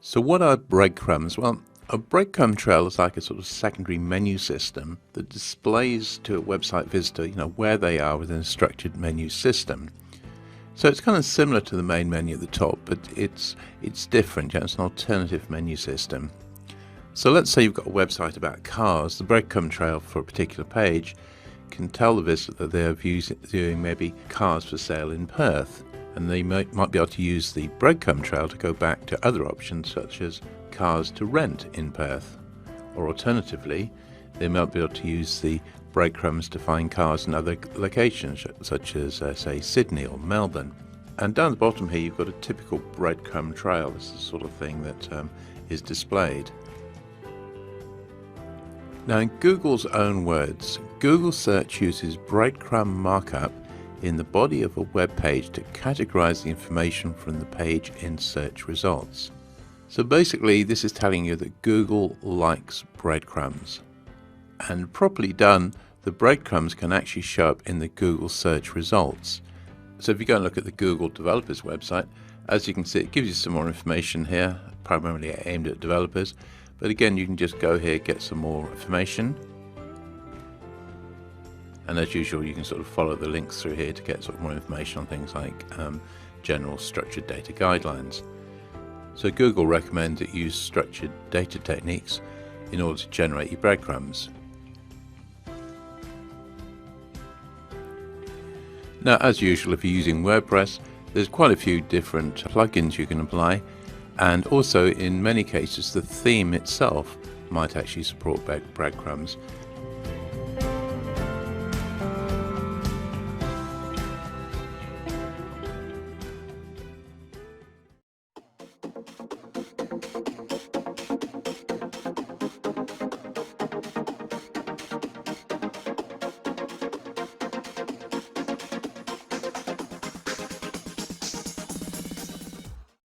So what are breadcrumbs? Well, a breadcrumb trail is like a sort of secondary menu system that displays to a website visitor, where they are within a structured menu system. So it's kind of similar to the main menu at the top, but it's different. It's an alternative menu system. So let's say you've got a website about cars. The breadcrumb trail for a particular page can tell the visitor that they're viewing maybe cars for sale in Perth, and they might be able to use the breadcrumb trail to go back to other options such as cars to rent in Perth, or alternatively they might be able to use the breadcrumbs to find cars in other locations such as say Sydney or Melbourne. And down the bottom here you've got a typical breadcrumb trail. This is the sort of thing that is displayed. Now, in Google's own words, Google search uses breadcrumb markup in the body of a web page to categorize the information from the page in search results. So basically this is telling you that Google likes breadcrumbs, and properly done the breadcrumbs can actually show up in the Google search results. So if you go and look at the Google developers website, as you can see, it gives you some more information here, primarily aimed at developers, but again you can just go here, get some more information. And as usual, you can sort of follow the links through here to get sort of more information on things like general structured data guidelines. So Google recommends that you use structured data techniques in order to generate your breadcrumbs. Now, as usual, if you're using WordPress, there's quite a few different plugins you can apply, and also in many cases the theme itself might actually support breadcrumbs.